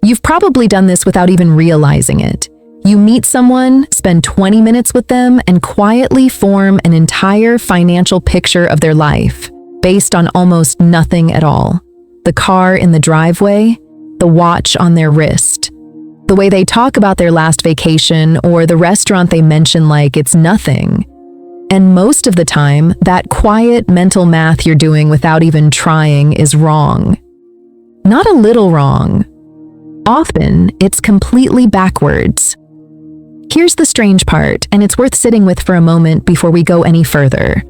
You've probably done this without even realizing it. You meet someone, spend 20 minutes with them, and quietly form an entire financial picture of their life, based on almost nothing at all. The car in the driveway, the watch on their wrist, the way they talk about their last vacation, or the restaurant they mention like it's nothing. And most of the time, that quiet mental math you're doing without even trying is wrong. Not a little wrong. Often, it's completely backwards. Here's the strange part, and it's worth sitting with for a moment before we go any further.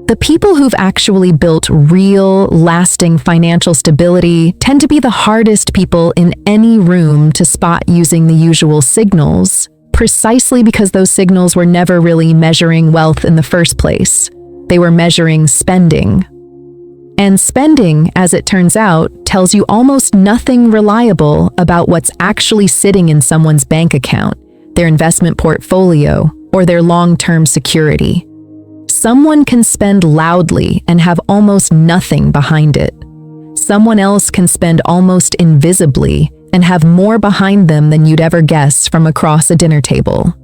The people who've actually built real, lasting financial stability tend to be the hardest people in any room to spot using the usual signals, precisely because those signals were never really measuring wealth in the first place. They were measuring spending. And spending, as it turns out, tells you almost nothing reliable about what's actually sitting in someone's bank account, their investment portfolio, or their long-term security. Someone can spend loudly and have almost nothing behind it. Someone else can spend almost invisibly and have more behind them than you'd ever guess from across a dinner table.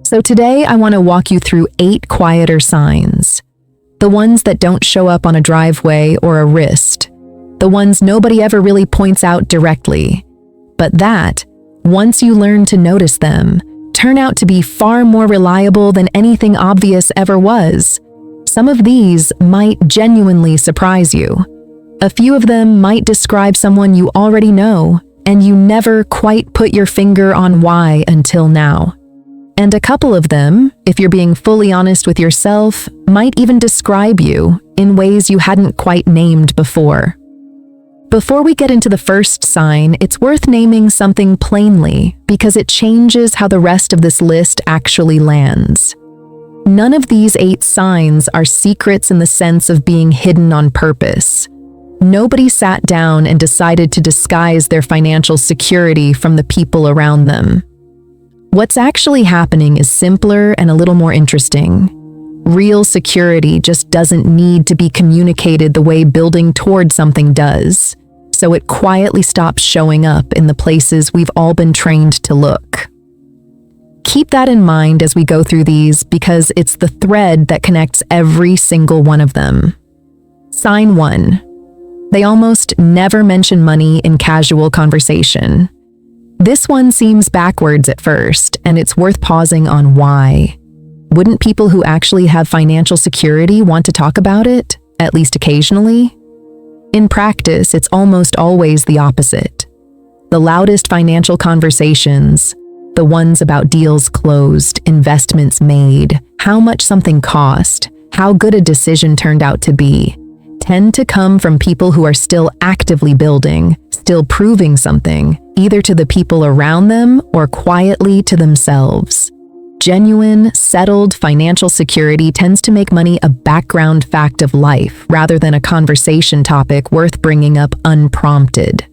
So today I want to walk you through 8 quieter signs. The ones that don't show up on a driveway or a wrist. The ones nobody ever really points out directly. But that, once you learn to notice them, turn out to be far more reliable than anything obvious ever was. Some of these might genuinely surprise you. A few of them might describe someone you already know, and you never quite put your finger on why until now. And a couple of them, if you're being fully honest with yourself, might even describe you in ways you hadn't quite named before. Before we get into the first sign, it's worth naming something plainly because it changes how the rest of this list actually lands. None of these 8 signs are secrets in the sense of being hidden on purpose. Nobody sat down and decided to disguise their financial security from the people around them. What's actually happening is simpler and a little more interesting. Real security just doesn't need to be communicated the way building toward something does. So it quietly stops showing up in the places we've all been trained to look. Keep that in mind as we go through these because it's the thread that connects every single one of them. Sign 1. They almost never mention money in casual conversation. This one seems backwards at first, and it's worth pausing on why. Wouldn't people who actually have financial security want to talk about it, at least occasionally? In practice, it's almost always the opposite. The loudest financial conversations, the ones about deals closed, investments made, how much something cost, how good a decision turned out to be, tend to come from people who are still actively building, still proving something, either to the people around them or quietly to themselves. Genuine, settled financial security tends to make money a background fact of life rather than a conversation topic worth bringing up unprompted.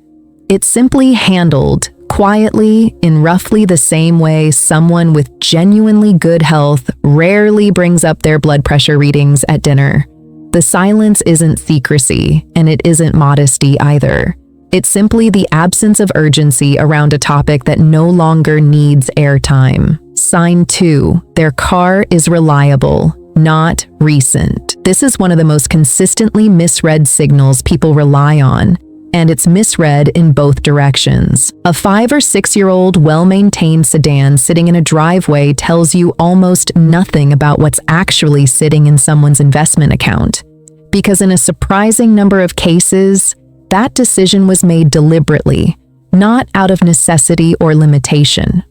It's simply handled quietly in roughly the same way someone with genuinely good health rarely brings up their blood pressure readings at dinner. The silence isn't secrecy, and it isn't modesty either. It's simply the absence of urgency around a topic that no longer needs airtime. Sign 2. Their car is reliable, not recent. This is one of the most consistently misread signals people rely on, and it's misread in both directions. A 5 or 6-year-old well-maintained sedan sitting in a driveway tells you almost nothing about what's actually sitting in someone's investment account, because in a surprising number of cases, that decision was made deliberately, not out of necessity or limitation.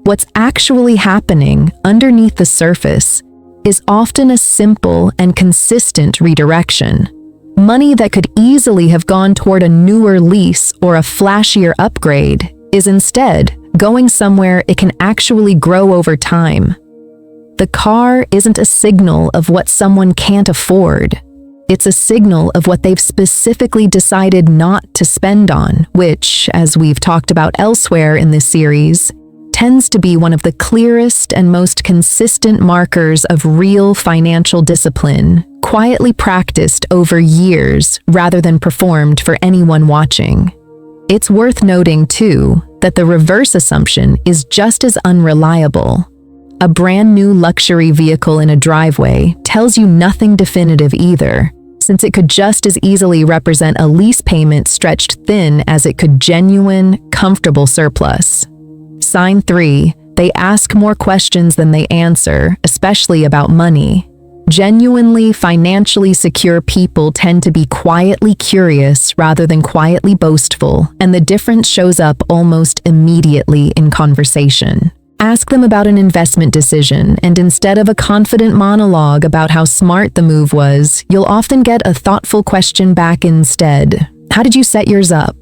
What's actually happening underneath the surface is often a simple and consistent redirection. Money that could easily have gone toward a newer lease or a flashier upgrade is instead going somewhere it can actually grow over time. The car isn't a signal of what someone can't afford. It's a signal of what they've specifically decided not to spend on, which, as we've talked about elsewhere in this series, tends to be one of the clearest and most consistent markers of real financial discipline, quietly practiced over years rather than performed for anyone watching. It's worth noting, too, that the reverse assumption is just as unreliable. A brand new luxury vehicle in a driveway tells you nothing definitive either, since it could just as easily represent a lease payment stretched thin as it could genuine, comfortable surplus. Sign 3. They ask more questions than they answer, especially about money. Genuinely financially secure people tend to be quietly curious rather than quietly boastful, and the difference shows up almost immediately in conversation. Ask them about an investment decision, and instead of a confident monologue about how smart the move was, you'll often get a thoughtful question back instead. How did you set yours up?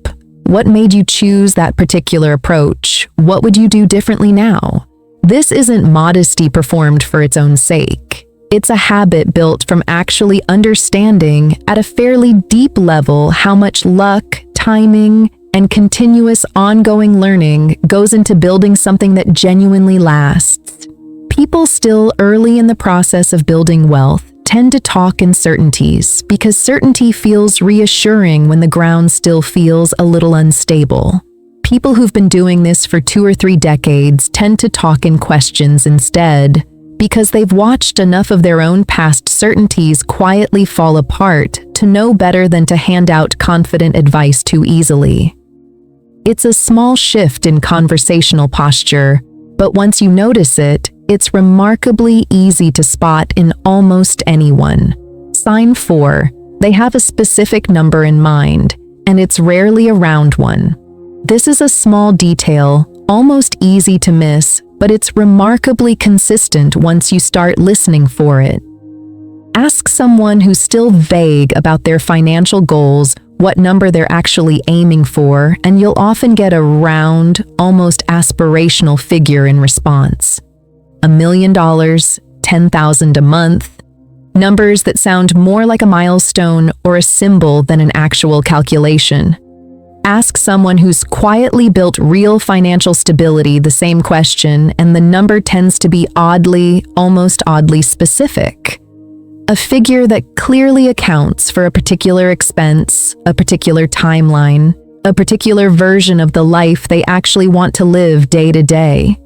What made you choose that particular approach? What would you do differently now? This isn't modesty performed for its own sake. It's a habit built from actually understanding at a fairly deep level how much luck, timing, and continuous ongoing learning goes into building something that genuinely lasts. People still early in the process of building wealth tend to talk in certainties because certainty feels reassuring when the ground still feels a little unstable. People who've been doing this for 2 or 3 decades tend to talk in questions instead because they've watched enough of their own past certainties quietly fall apart to know better than to hand out confident advice too easily. It's a small shift in conversational posture, but once you notice it, it's remarkably easy to spot in almost anyone. Sign 4. They have a specific number in mind, and it's rarely a round one. This is a small detail, almost easy to miss, but it's remarkably consistent once you start listening for it. Ask someone who's still vague about their financial goals what number they're actually aiming for, and you'll often get a round, almost aspirational figure in response. $1 million, $10,000 a month, numbers that sound more like a milestone or a symbol than an actual calculation. Ask someone who's quietly built real financial stability the same question, and the number tends to be oddly, almost oddly specific. A figure that clearly accounts for a particular expense, a particular timeline, a particular version of the life they actually want to live day to day.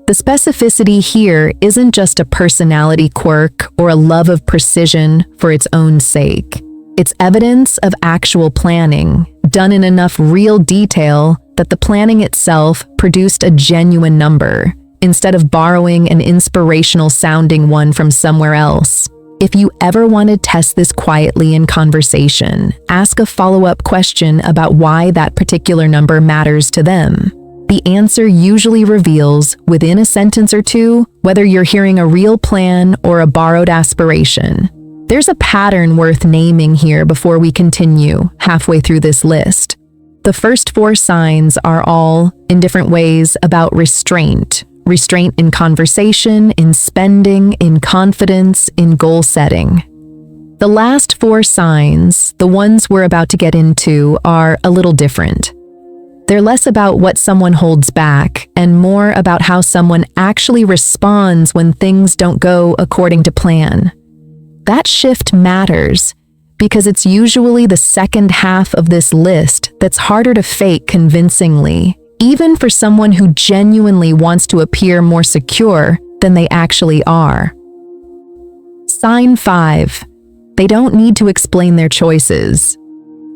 The specificity here isn't just a personality quirk or a love of precision for its own sake. It's evidence of actual planning, done in enough real detail that the planning itself produced a genuine number, instead of borrowing an inspirational sounding one from somewhere else. If you ever want to test this quietly in conversation, ask a follow-up question about why that particular number matters to them. The answer usually reveals, within a sentence or two, whether you're hearing a real plan or a borrowed aspiration. There's a pattern worth naming here before we continue, halfway through this list. The first 4 signs are all, in different ways, about restraint. Restraint in conversation, in spending, in confidence, in goal setting. The last 4 signs, the ones we're about to get into, are a little different. They're less about what someone holds back and more about how someone actually responds when things don't go according to plan. That shift matters because it's usually the second half of this list that's harder to fake convincingly, even for someone who genuinely wants to appear more secure than they actually are. Sign 5. They don't need to explain their choices.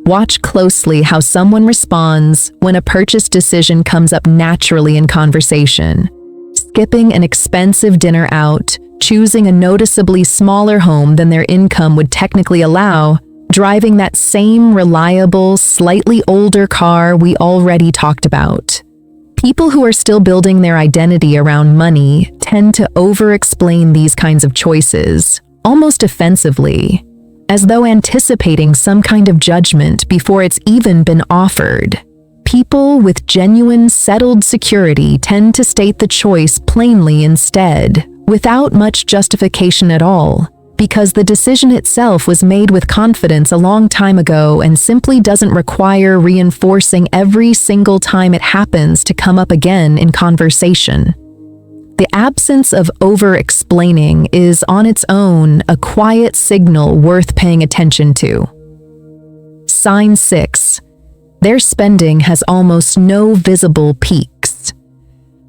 Watch closely how someone responds when a purchase decision comes up naturally in conversation. Skipping an expensive dinner out, choosing a noticeably smaller home than their income would technically allow, driving that same reliable, slightly older car we already talked about. People who are still building their identity around money tend to over-explain these kinds of choices, almost offensively, as though anticipating some kind of judgment before it's even been offered. People with genuine, settled security tend to state the choice plainly instead, without much justification at all, because the decision itself was made with confidence a long time ago and simply doesn't require reinforcing every single time it happens to come up again in conversation. The absence of over-explaining is on its own a quiet signal worth paying attention to. Sign 6. Their spending has almost no visible peaks.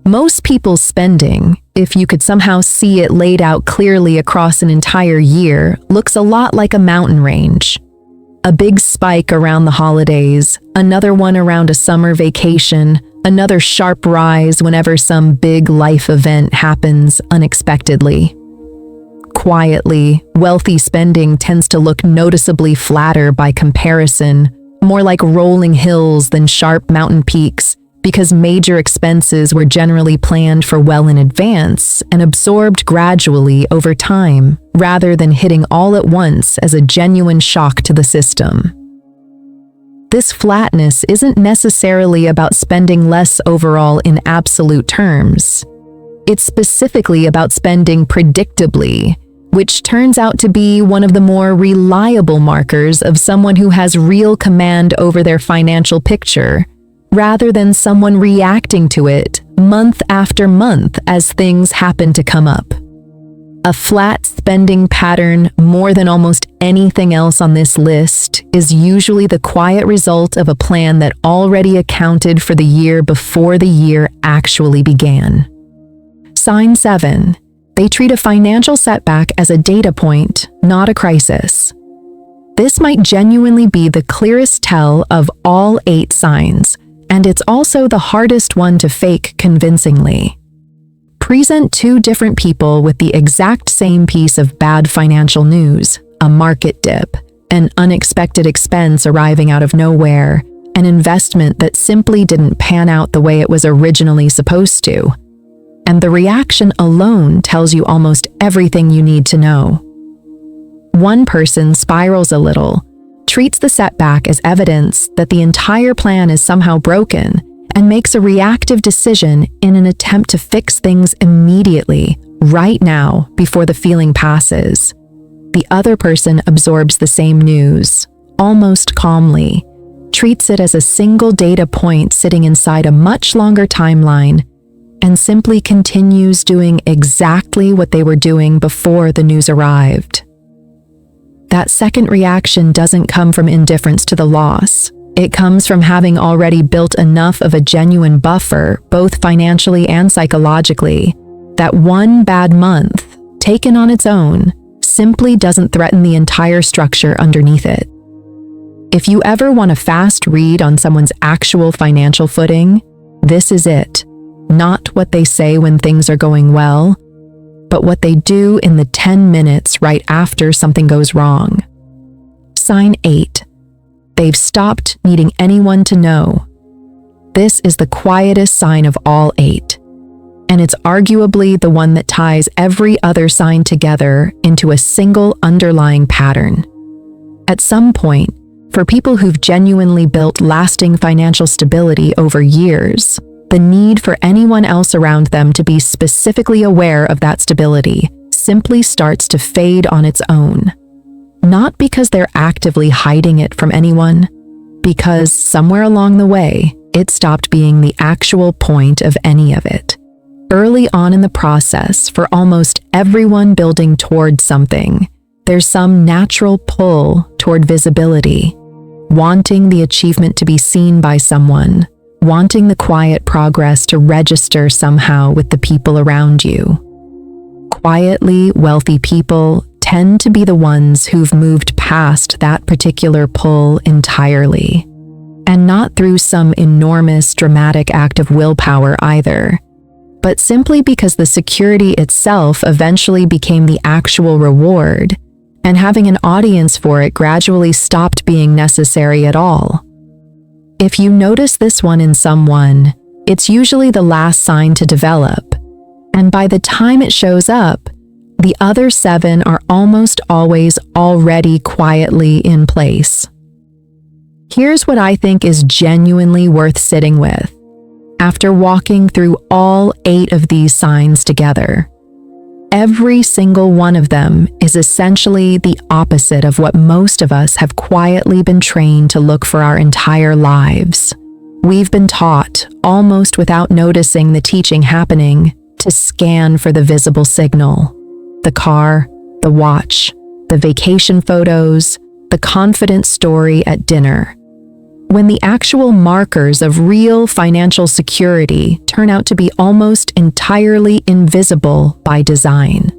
Most people's spending, if you could somehow see it laid out clearly across an entire year, looks a lot like a mountain range. A big spike around the holidays, another one around a summer vacation, another sharp rise whenever some big life event happens unexpectedly. Quietly, wealthy spending tends to look noticeably flatter by comparison, more like rolling hills than sharp mountain peaks, because major expenses were generally planned for well in advance and absorbed gradually over time, rather than hitting all at once as a genuine shock to the system. This flatness isn't necessarily about spending less overall in absolute terms. It's specifically about spending predictably, which turns out to be one of the more reliable markers of someone who has real command over their financial picture, rather than someone reacting to it month after month as things happen to come up. A flat spending pattern, more than almost anything else on this list, is usually the quiet result of a plan that already accounted for the year before the year actually began. Sign 7. They treat a financial setback as a data point, not a crisis. This might genuinely be the clearest tell of all 8 signs, and it's also the hardest one to fake convincingly. Present 2 different people with the exact same piece of bad financial news, a market dip, an unexpected expense arriving out of nowhere, an investment that simply didn't pan out the way it was originally supposed to. And the reaction alone tells you almost everything you need to know. One person spirals a little, treats the setback as evidence that the entire plan is somehow broken, and makes a reactive decision in an attempt to fix things immediately, right now, before the feeling passes. The other person absorbs the same news, almost calmly, treats it as a single data point sitting inside a much longer timeline, and simply continues doing exactly what they were doing before the news arrived. That second reaction doesn't come from indifference to the loss. It comes from having already built enough of a genuine buffer, both financially and psychologically, that one bad month, taken on its own, simply doesn't threaten the entire structure underneath it. If you ever want a fast read on someone's actual financial footing, this is it. Not what they say when things are going well, but what they do in the 10 minutes right after something goes wrong. Sign 8. They've stopped needing anyone to know. This is the quietest sign of all 8, and it's arguably the one that ties every other sign together into a single underlying pattern. At some point, for people who've genuinely built lasting financial stability over years, the need for anyone else around them to be specifically aware of that stability simply starts to fade on its own. Not because they're actively hiding it from anyone, because somewhere along the way, it stopped being the actual point of any of it. Early on in the process, for almost everyone building toward something, there's some natural pull toward visibility, wanting the achievement to be seen by someone, wanting the quiet progress to register somehow with the people around you. Quietly wealthy people tend to be the ones who've moved past that particular pull entirely, and not through some enormous dramatic act of willpower either, but simply because the security itself eventually became the actual reward, and having an audience for it gradually stopped being necessary at all. If you notice this one in someone, it's usually the last sign to develop, and by the time it shows up, the other 7 are almost always already quietly in place. Here's what I think is genuinely worth sitting with. After walking through all 8 of these signs together, every single one of them is essentially the opposite of what most of us have quietly been trained to look for our entire lives. We've been taught, almost without noticing the teaching happening, to scan for the visible signal. The car, the watch, the vacation photos, the confident story at dinner. when the actual markers of real financial security turn out to be almost entirely invisible by design.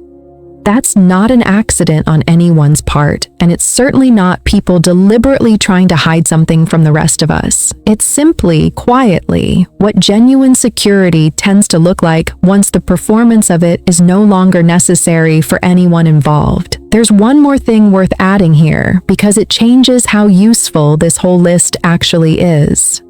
That's not an accident on anyone's part, and it's certainly not people deliberately trying to hide something from the rest of us. It's simply, quietly, what genuine security tends to look like once the performance of it is no longer necessary for anyone involved. There's one more thing worth adding here, because it changes how useful this whole list actually is.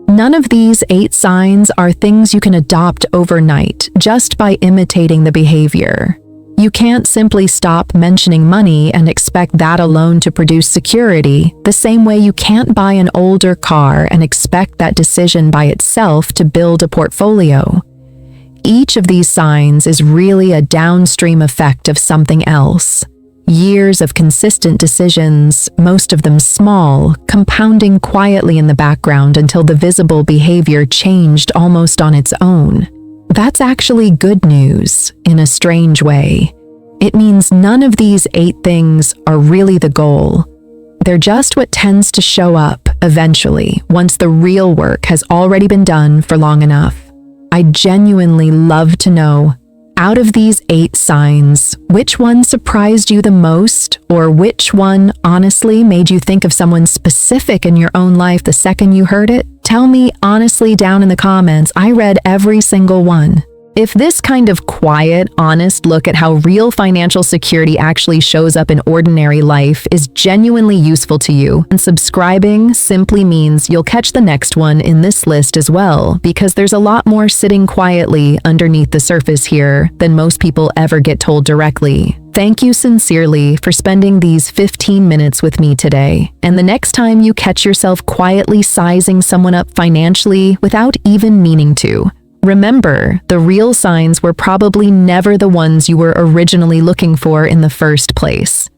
None of these 8 signs are things you can adopt overnight just by imitating the behavior. You can't simply stop mentioning money and expect that alone to produce security, the same way you can't buy an older car and expect that decision by itself to build a portfolio. Each of these signs is really a downstream effect of something else. Years of consistent decisions, most of them small, compounding quietly in the background until the visible behavior changed almost on its own. That's actually good news, in a strange way. It means none of these 8 things are really the goal. They're just what tends to show up, eventually, once the real work has already been done for long enough. I'd genuinely love to know, out of these 8 signs, which one surprised you the most, or which one honestly made you think of someone specific in your own life the second you heard it? Tell me honestly down in the comments. I read every single one. If this kind of quiet, honest look at how real financial security actually shows up in ordinary life is genuinely useful to you, and subscribing simply means you'll catch the next one in this list as well, because there's a lot more sitting quietly underneath the surface here than most people ever get told directly. Thank you sincerely for spending these 15 minutes with me today. And the next time you catch yourself quietly sizing someone up financially without even meaning to, remember, the real signs were probably never the ones you were originally looking for in the first place.